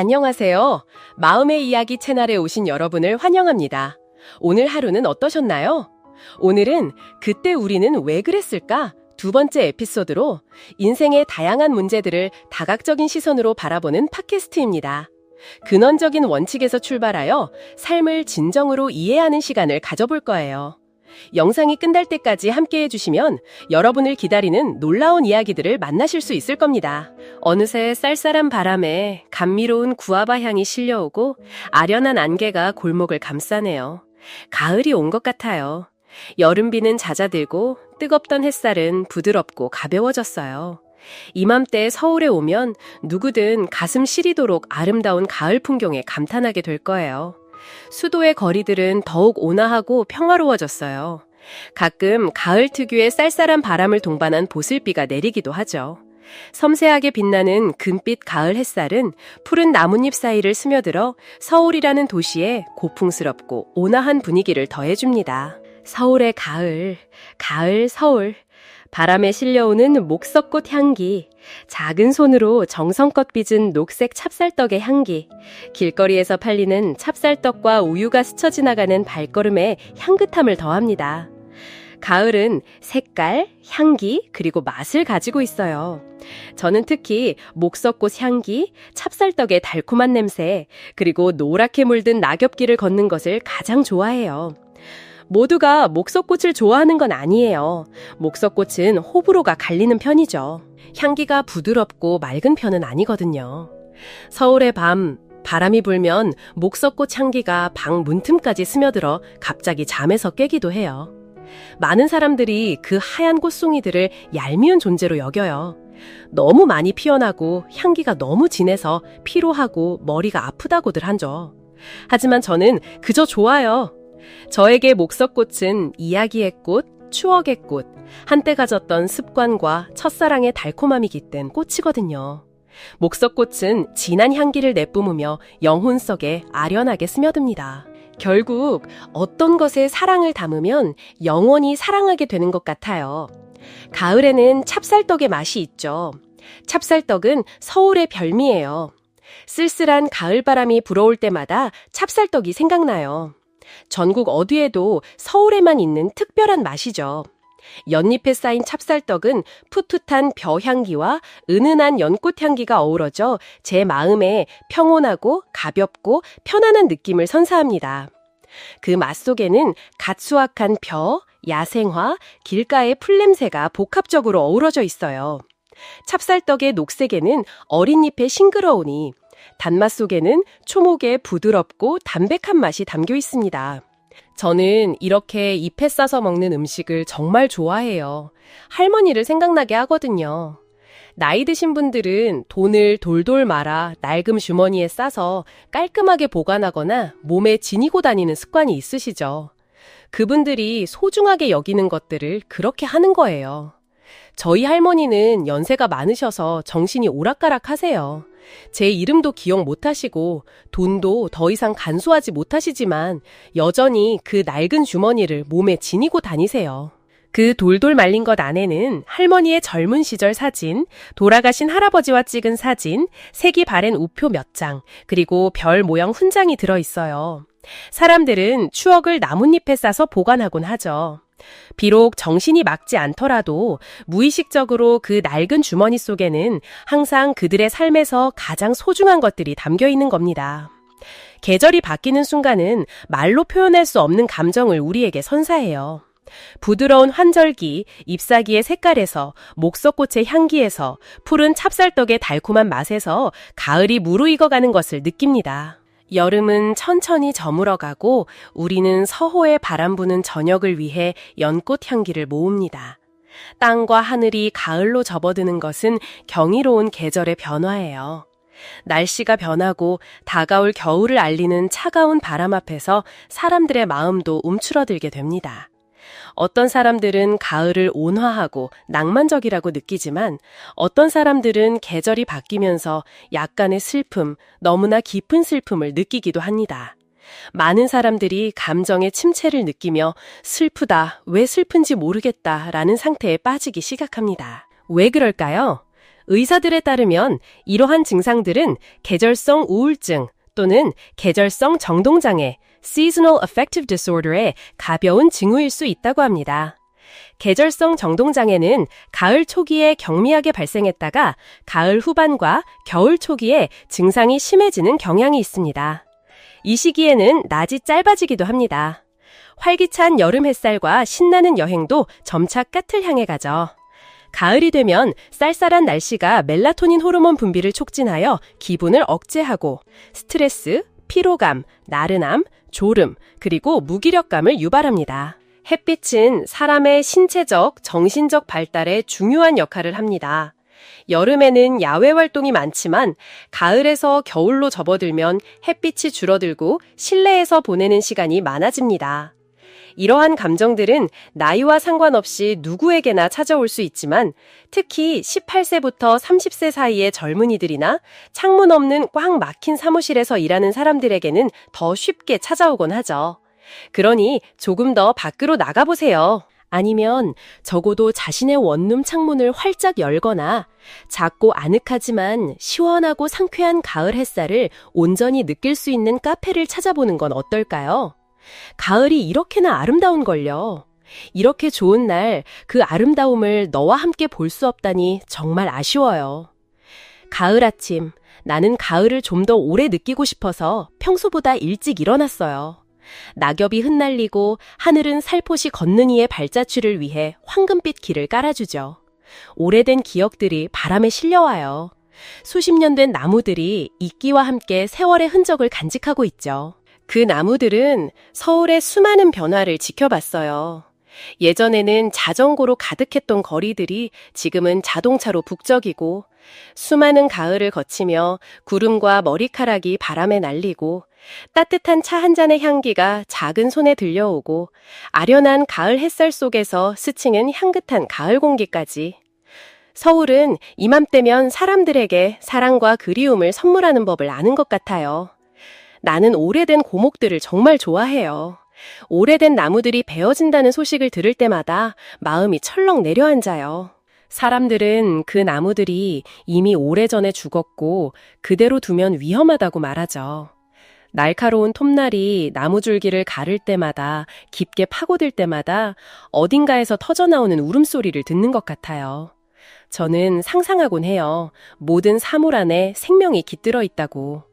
안녕하세요. 마음의 이야기 채널에 오신 여러분을 환영합니다. 오늘 하루는 어떠셨나요? 오늘은 그때 우리는 왜 그랬을까? 두 번째 에피소드로 인생의 다양한 문제들을 다각적인 시선으로 바라보는 팟캐스트입니다. 근원적인 원칙에서 출발하여 삶을 진정으로 이해하는 시간을 가져볼 거예요. 영상이 끝날 때까지 함께 해주시면 여러분을 기다리는 놀라운 이야기들을 만나실 수 있을 겁니다. 어느새 쌀쌀한 바람에 감미로운 구아바 향이 실려오고 아련한 안개가 골목을 감싸네요. 가을이 온 것 같아요. 여름비는 잦아들고 뜨겁던 햇살은 부드럽고 가벼워졌어요. 이맘때 서울에 오면 누구든 가슴 시리도록 아름다운 가을 풍경에 감탄하게 될 거예요. 수도의 거리들은 더욱 온화하고 평화로워졌어요. 가끔 가을 특유의 쌀쌀한 바람을 동반한 보슬비가 내리기도 하죠. 섬세하게 빛나는 금빛 가을 햇살은 푸른 나뭇잎 사이를 스며들어 서울이라는 도시에 고풍스럽고 온화한 분위기를 더해줍니다. 서울의 가을, 가을 서울. 바람에 실려오는 목석꽃 향기, 작은 손으로 정성껏 빚은 녹색 찹쌀떡의 향기, 길거리에서 팔리는 찹쌀떡과 우유가 스쳐 지나가는 발걸음에 향긋함을 더합니다. 가을은 색깔, 향기, 그리고 맛을 가지고 있어요. 저는 특히 목석꽃 향기, 찹쌀떡의 달콤한 냄새, 그리고 노랗게 물든 낙엽길을 걷는 것을 가장 좋아해요. 모두가 목석꽃을 좋아하는 건 아니에요. 목석꽃은 호불호가 갈리는 편이죠. 향기가 부드럽고 맑은 편은 아니거든요. 서울의 밤, 바람이 불면 목석꽃 향기가 방 문틈까지 스며들어 갑자기 잠에서 깨기도 해요. 많은 사람들이 그 하얀 꽃송이들을 얄미운 존재로 여겨요. 너무 많이 피어나고 향기가 너무 진해서 피로하고 머리가 아프다고들 하죠. 하지만 저는 그저 좋아요. 저에게 목석꽃은 이야기의 꽃, 추억의 꽃, 한때 가졌던 습관과 첫사랑의 달콤함이 깃든 꽃이거든요. 목석꽃은 진한 향기를 내뿜으며 영혼 속에 아련하게 스며듭니다. 결국 어떤 것에 사랑을 담으면 영원히 사랑하게 되는 것 같아요. 가을에는 찹쌀떡의 맛이 있죠. 찹쌀떡은 서울의 별미예요. 쓸쓸한 가을바람이 불어올 때마다 찹쌀떡이 생각나요. 전국 어디에도 서울에만 있는 특별한 맛이죠. 연잎에 쌓인 찹쌀떡은 풋풋한 벼향기와 은은한 연꽃향기가 어우러져 제 마음에 평온하고 가볍고 편안한 느낌을 선사합니다. 그 맛 속에는 갓 수확한 벼, 야생화, 길가의 풀냄새가 복합적으로 어우러져 있어요. 찹쌀떡의 녹색에는 어린 잎의 싱그러우니 단맛 속에는 초목의 부드럽고 담백한 맛이 담겨 있습니다. 저는 이렇게 잎에 싸서 먹는 음식을 정말 좋아해요. 할머니를 생각나게 하거든요. 나이 드신 분들은 돈을 돌돌 말아 낡은 주머니에 싸서 깔끔하게 보관하거나 몸에 지니고 다니는 습관이 있으시죠. 그분들이 소중하게 여기는 것들을 그렇게 하는 거예요. 저희 할머니는 연세가 많으셔서 정신이 오락가락 하세요. 제 이름도 기억 못하시고 돈도 더 이상 간수하지 못하시지만 여전히 그 낡은 주머니를 몸에 지니고 다니세요. 그 돌돌 말린 것 안에는 할머니의 젊은 시절 사진, 돌아가신 할아버지와 찍은 사진, 색이 바랜 우표 몇 장, 그리고 별 모양 훈장이 들어있어요. 사람들은 추억을 나뭇잎에 싸서 보관하곤 하죠. 비록 정신이 맑지 않더라도 무의식적으로 그 낡은 주머니 속에는 항상 그들의 삶에서 가장 소중한 것들이 담겨 있는 겁니다. 계절이 바뀌는 순간은 말로 표현할 수 없는 감정을 우리에게 선사해요. 부드러운 환절기, 잎사귀의 색깔에서, 목석꽃의 향기에서, 푸른 찹쌀떡의 달콤한 맛에서 가을이 무르익어가는 것을 느낍니다. 여름은 천천히 저물어가고 우리는 서호의 바람 부는 저녁을 위해 연꽃 향기를 모읍니다. 땅과 하늘이 가을로 접어드는 것은 경이로운 계절의 변화예요. 날씨가 변하고 다가올 겨울을 알리는 차가운 바람 앞에서 사람들의 마음도 움츠러들게 됩니다. 어떤 사람들은 가을을 온화하고 낭만적이라고 느끼지만 어떤 사람들은 계절이 바뀌면서 약간의 슬픔, 너무나 깊은 슬픔을 느끼기도 합니다. 많은 사람들이 감정의 침체를 느끼며 슬프다, 왜 슬픈지 모르겠다 라는 상태에 빠지기 시작합니다. 왜 그럴까요? 의사들에 따르면 이러한 증상들은 계절성 우울증 또는 계절성 정동장애, Seasonal Affective Disorder의 가벼운 징후일 수 있다고 합니다. 계절성 정동장애는 가을 초기에 경미하게 발생했다가 가을 후반과 겨울 초기에 증상이 심해지는 경향이 있습니다. 이 시기에는 낮이 짧아지기도 합니다. 활기찬 여름 햇살과 신나는 여행도 점차 끝을 향해 가죠. 가을이 되면 쌀쌀한 날씨가 멜라토닌 호르몬 분비를 촉진하여 기분을 억제하고 스트레스, 피로감, 나른함, 졸음, 그리고 무기력감을 유발합니다. 햇빛은 사람의 신체적, 정신적 발달에 중요한 역할을 합니다. 여름에는 야외 활동이 많지만 가을에서 겨울로 접어들면 햇빛이 줄어들고 실내에서 보내는 시간이 많아집니다. 이러한 감정들은 나이와 상관없이 누구에게나 찾아올 수 있지만 특히 18세부터 30세 사이의 젊은이들이나 창문 없는 꽉 막힌 사무실에서 일하는 사람들에게는 더 쉽게 찾아오곤 하죠. 그러니 조금 더 밖으로 나가보세요. 아니면 적어도 자신의 원룸 창문을 활짝 열거나 작고 아늑하지만 시원하고 상쾌한 가을 햇살을 온전히 느낄 수 있는 카페를 찾아보는 건 어떨까요? 가을이 이렇게나 아름다운걸요. 이렇게 좋은 날 그 아름다움을 너와 함께 볼 수 없다니 정말 아쉬워요. 가을 아침, 나는 가을을 좀 더 오래 느끼고 싶어서 평소보다 일찍 일어났어요. 낙엽이 흩날리고 하늘은 살포시 걷는 이의 발자취를 위해 황금빛 길을 깔아주죠. 오래된 기억들이 바람에 실려와요. 수십 년 된 나무들이 이끼와 함께 세월의 흔적을 간직하고 있죠. 그 나무들은 서울의 수많은 변화를 지켜봤어요. 예전에는 자전거로 가득했던 거리들이 지금은 자동차로 북적이고 수많은 가을을 거치며 구름과 머리카락이 바람에 날리고 따뜻한 차 한 잔의 향기가 작은 손에 들려오고 아련한 가을 햇살 속에서 스치는 향긋한 가을 공기까지. 서울은 이맘때면 사람들에게 사랑과 그리움을 선물하는 법을 아는 것 같아요. 나는 오래된 고목들을 정말 좋아해요. 오래된 나무들이 베어진다는 소식을 들을 때마다 마음이 철렁 내려앉아요. 사람들은 그 나무들이 이미 오래전에 죽었고 그대로 두면 위험하다고 말하죠. 날카로운 톱날이 나무줄기를 가를 때마다 깊게 파고들 때마다 어딘가에서 터져나오는 울음소리를 듣는 것 같아요. 저는 상상하곤 해요. 모든 사물 안에 생명이 깃들어 있다고.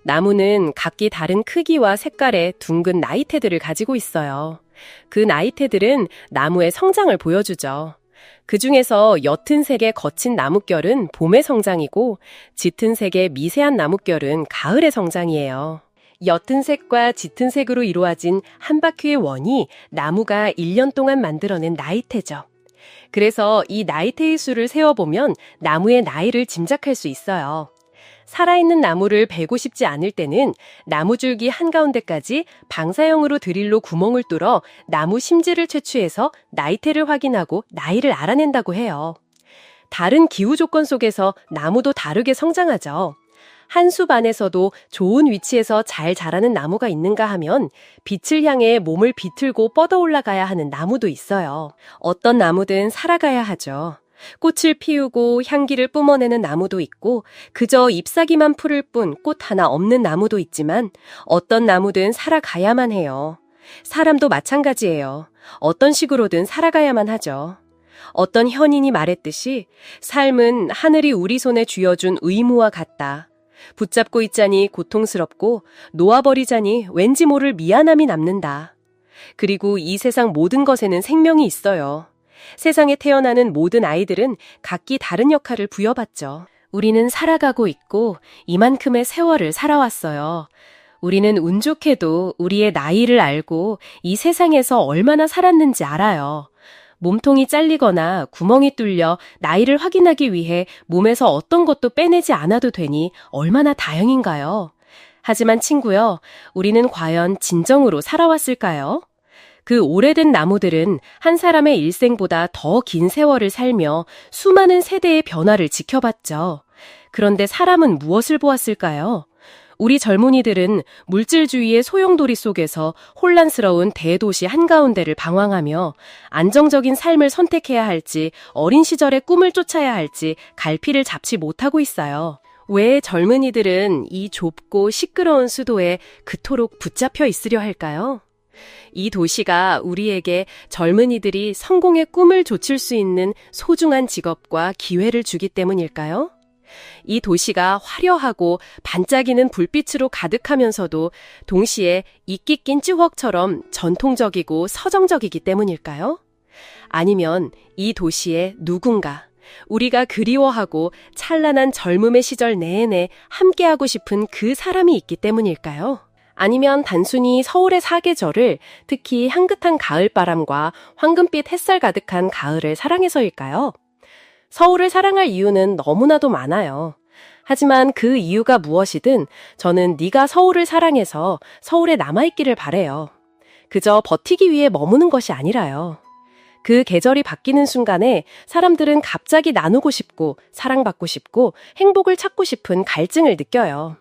나무는 각기 다른 크기와 색깔의 둥근 나이테들을 가지고 있어요. 그 나이테들은 나무의 성장을 보여주죠. 그 중에서 옅은 색의 거친 나뭇결은 봄의 성장이고 짙은 색의 미세한 나뭇결은 가을의 성장이에요. 옅은 색과 짙은 색으로 이루어진 한 바퀴의 원이 나무가 1년 동안 만들어낸 나이테죠. 그래서 이 나이테의 수를 세어보면 나무의 나이를 짐작할 수 있어요. 살아있는 나무를 베고 싶지 않을 때는 나무줄기 한가운데까지 방사형으로 드릴로 구멍을 뚫어 나무 심지를 채취해서 나이테를 확인하고 나이를 알아낸다고 해요. 다른 기후 조건 속에서 나무도 다르게 성장하죠. 한 숲 안에서도 좋은 위치에서 잘 자라는 나무가 있는가 하면 빛을 향해 몸을 비틀고 뻗어 올라가야 하는 나무도 있어요. 어떤 나무든 살아가야 하죠. 꽃을 피우고 향기를 뿜어내는 나무도 있고 그저 잎사귀만 푸를 뿐 꽃 하나 없는 나무도 있지만 어떤 나무든 살아가야만 해요. 사람도 마찬가지예요. 어떤 식으로든 살아가야만 하죠. 어떤 현인이 말했듯이 삶은 하늘이 우리 손에 쥐어준 의무와 같다. 붙잡고 있자니 고통스럽고 놓아버리자니 왠지 모를 미안함이 남는다. 그리고 이 세상 모든 것에는 생명이 있어요. 세상에 태어나는 모든 아이들은 각기 다른 역할을 부여받죠. 우리는 살아가고 있고 이만큼의 세월을 살아왔어요. 우리는 운 좋게도 우리의 나이를 알고 이 세상에서 얼마나 살았는지 알아요. 몸통이 잘리거나 구멍이 뚫려 나이를 확인하기 위해 몸에서 어떤 것도 빼내지 않아도 되니 얼마나 다행인가요? 하지만 친구요, 우리는 과연 진정으로 살아왔을까요? 그 오래된 나무들은 한 사람의 일생보다 더 긴 세월을 살며 수많은 세대의 변화를 지켜봤죠. 그런데 사람은 무엇을 보았을까요? 우리 젊은이들은 물질주의의 소용돌이 속에서 혼란스러운 대도시 한가운데를 방황하며 안정적인 삶을 선택해야 할지 어린 시절의 꿈을 쫓아야 할지 갈피를 잡지 못하고 있어요. 왜 젊은이들은 이 좁고 시끄러운 수도에 그토록 붙잡혀 있으려 할까요? 이 도시가 우리에게 젊은이들이 성공의 꿈을 좇을 수 있는 소중한 직업과 기회를 주기 때문일까요? 이 도시가 화려하고 반짝이는 불빛으로 가득하면서도 동시에 이끼 낀 찌웍처럼 전통적이고 서정적이기 때문일까요? 아니면 이 도시에 누군가 우리가 그리워하고 찬란한 젊음의 시절 내내 함께하고 싶은 그 사람이 있기 때문일까요? 아니면 단순히 서울의 사계절을, 특히 향긋한 가을바람과 황금빛 햇살 가득한 가을을 사랑해서일까요? 서울을 사랑할 이유는 너무나도 많아요. 하지만 그 이유가 무엇이든 저는 네가 서울을 사랑해서 서울에 남아있기를 바래요. 그저 버티기 위해 머무는 것이 아니라요. 그 계절이 바뀌는 순간에 사람들은 갑자기 나누고 싶고 사랑받고 싶고 행복을 찾고 싶은 갈증을 느껴요.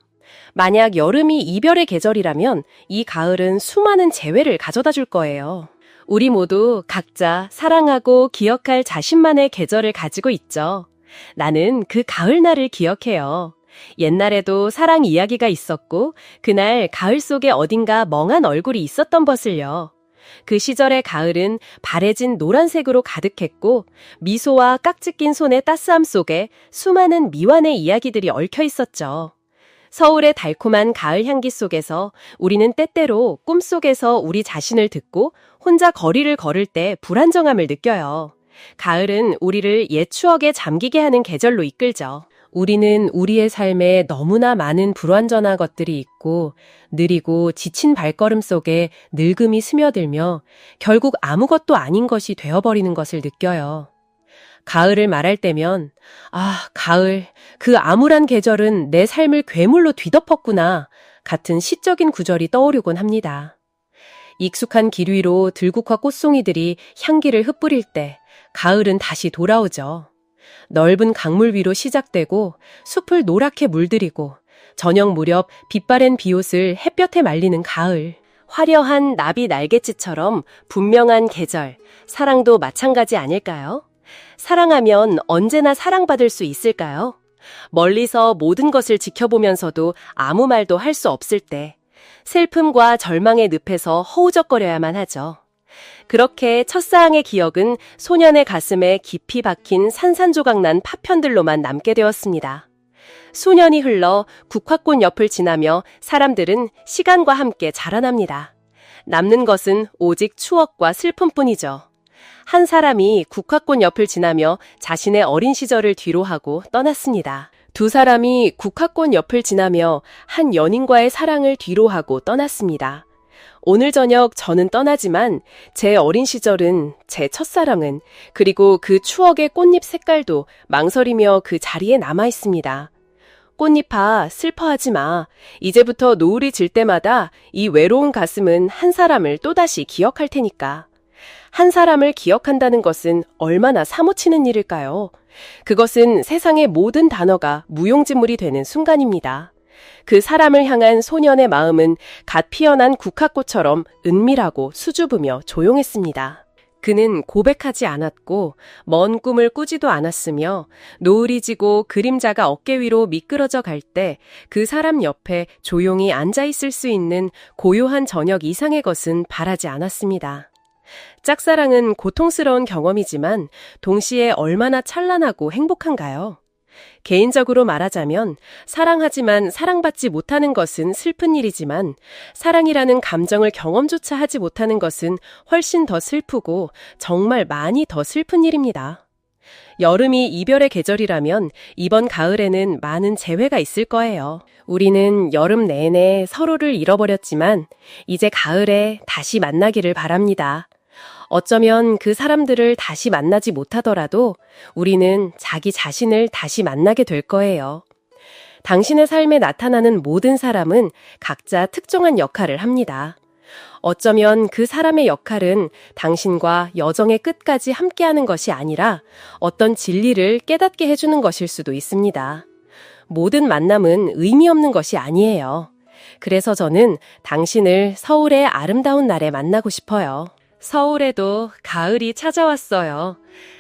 만약 여름이 이별의 계절이라면 이 가을은 수많은 재회를 가져다 줄 거예요. 우리 모두 각자 사랑하고 기억할 자신만의 계절을 가지고 있죠. 나는 그 가을날을 기억해요. 옛날에도 사랑 이야기가 있었고 그날 가을 속에 어딘가 멍한 얼굴이 있었던 것을요. 그 시절의 가을은 바래진 노란색으로 가득했고 미소와 깍지 낀 손의 따스함 속에 수많은 미완의 이야기들이 얽혀 있었죠. 서울의 달콤한 가을 향기 속에서 우리는 때때로 꿈속에서 우리 자신을 듣고 혼자 거리를 걸을 때 불안정함을 느껴요. 가을은 우리를 옛 추억에 잠기게 하는 계절로 이끌죠. 우리는 우리의 삶에 너무나 많은 불완전한 것들이 있고 느리고 지친 발걸음 속에 늙음이 스며들며 결국 아무것도 아닌 것이 되어버리는 것을 느껴요. 가을을 말할 때면 가을, 그 암울한 계절은 내 삶을 괴물로 뒤덮었구나 같은 시적인 구절이 떠오르곤 합니다. 익숙한 길 위로 들국화 꽃송이들이 향기를 흩뿌릴 때 가을은 다시 돌아오죠. 넓은 강물 위로 시작되고 숲을 노랗게 물들이고 저녁 무렵 빛바랜 비옷을 햇볕에 말리는 가을. 화려한 나비 날갯짓처럼 분명한 계절, 사랑도 마찬가지 아닐까요? 사랑하면 언제나 사랑받을 수 있을까요? 멀리서 모든 것을 지켜보면서도 아무 말도 할 수 없을 때, 슬픔과 절망의 늪에서 허우적거려야만 하죠. 그렇게 첫사랑의 기억은 소년의 가슴에 깊이 박힌 산산조각난 파편들로만 남게 되었습니다. 수년이 흘러 국화꽃 옆을 지나며 사람들은 시간과 함께 자라납니다. 남는 것은 오직 추억과 슬픔뿐이죠. 한 사람이 국화꽃 옆을 지나며 자신의 어린 시절을 뒤로하고 떠났습니다. 두 사람이 국화꽃 옆을 지나며 한 연인과의 사랑을 뒤로하고 떠났습니다. 오늘 저녁 저는 떠나지만 제 어린 시절은, 제 첫사랑은, 그리고 그 추억의 꽃잎 색깔도 망설이며 그 자리에 남아 있습니다. 꽃잎아, 슬퍼하지 마. 이제부터 노을이 질 때마다 이 외로운 가슴은 한 사람을 또다시 기억할 테니까. 한 사람을 기억한다는 것은 얼마나 사무치는 일일까요? 그것은 세상의 모든 단어가 무용지물이 되는 순간입니다. 그 사람을 향한 소년의 마음은 갓 피어난 국화꽃처럼 은밀하고 수줍으며 조용했습니다. 그는 고백하지 않았고 먼 꿈을 꾸지도 않았으며 노을이 지고 그림자가 어깨 위로 미끄러져 갈 때 그 사람 옆에 조용히 앉아 있을 수 있는 고요한 저녁 이상의 것은 바라지 않았습니다. 짝사랑은 고통스러운 경험이지만 동시에 얼마나 찬란하고 행복한가요? 개인적으로 말하자면 사랑하지만 사랑받지 못하는 것은 슬픈 일이지만 사랑이라는 감정을 경험조차 하지 못하는 것은 훨씬 더 슬프고 정말 많이 더 슬픈 일입니다. 여름이 이별의 계절이라면 이번 가을에는 많은 재회가 있을 거예요. 우리는 여름 내내 서로를 잃어버렸지만 이제 가을에 다시 만나기를 바랍니다. 어쩌면 그 사람들을 다시 만나지 못하더라도 우리는 자기 자신을 다시 만나게 될 거예요. 당신의 삶에 나타나는 모든 사람은 각자 특정한 역할을 합니다. 어쩌면 그 사람의 역할은 당신과 여정의 끝까지 함께하는 것이 아니라 어떤 진리를 깨닫게 해주는 것일 수도 있습니다. 모든 만남은 의미 없는 것이 아니에요. 그래서 저는 당신을 서울의 아름다운 날에 만나고 싶어요. 서울에도 가을이 찾아왔어요.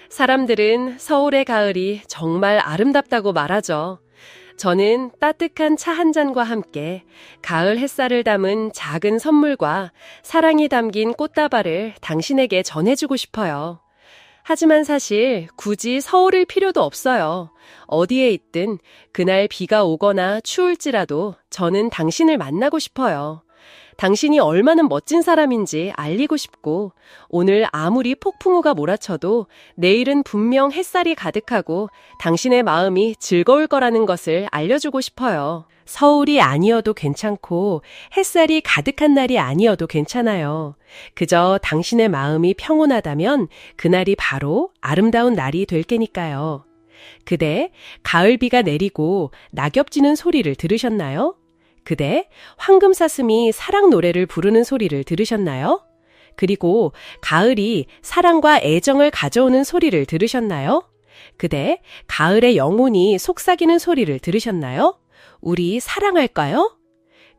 사람들은 서울의 가을이 정말 아름답다고 말하죠. 저는 따뜻한 차 한 잔과 함께 가을 햇살을 담은 작은 선물과 사랑이 담긴 꽃다발을 당신에게 전해주고 싶어요. 하지만 사실 굳이 서울일 필요도 없어요. 어디에 있든 그날 비가 오거나 추울지라도 저는 당신을 만나고 싶어요. 당신이 얼마나 멋진 사람인지 알리고 싶고 오늘 아무리 폭풍우가 몰아쳐도 내일은 분명 햇살이 가득하고 당신의 마음이 즐거울 거라는 것을 알려주고 싶어요. 서울이 아니어도 괜찮고 햇살이 가득한 날이 아니어도 괜찮아요. 그저 당신의 마음이 평온하다면 그날이 바로 아름다운 날이 될 게니까요. 그대 가을비가 내리고 낙엽 지는 소리를 들으셨나요? 그대 황금사슴이 사랑 노래를 부르는 소리를 들으셨나요? 그리고 가을이 사랑과 애정을 가져오는 소리를 들으셨나요? 그대 가을의 영혼이 속삭이는 소리를 들으셨나요? 우리 사랑할까요?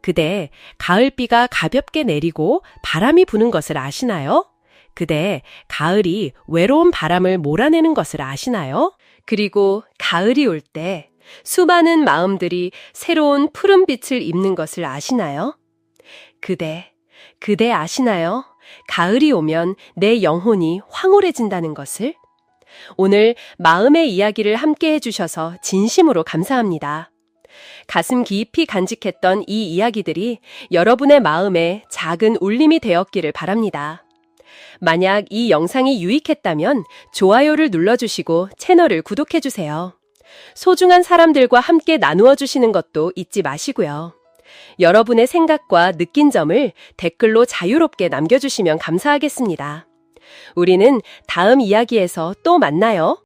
그대 가을비가 가볍게 내리고 바람이 부는 것을 아시나요? 그대 가을이 외로운 바람을 몰아내는 것을 아시나요? 그리고 가을이 올 때 수많은 마음들이 새로운 푸른 빛을 입는 것을 아시나요? 그대 아시나요? 가을이 오면 내 영혼이 황홀해진다는 것을? 오늘 마음의 이야기를 함께 해주셔서 진심으로 감사합니다. 가슴 깊이 간직했던 이 이야기들이 여러분의 마음에 작은 울림이 되었기를 바랍니다. 만약 이 영상이 유익했다면 좋아요를 눌러주시고 채널을 구독해주세요. 소중한 사람들과 함께 나누어 주시는 것도 잊지 마시고요. 여러분의 생각과 느낀 점을 댓글로 자유롭게 남겨주시면 감사하겠습니다. 우리는 다음 이야기에서 또 만나요.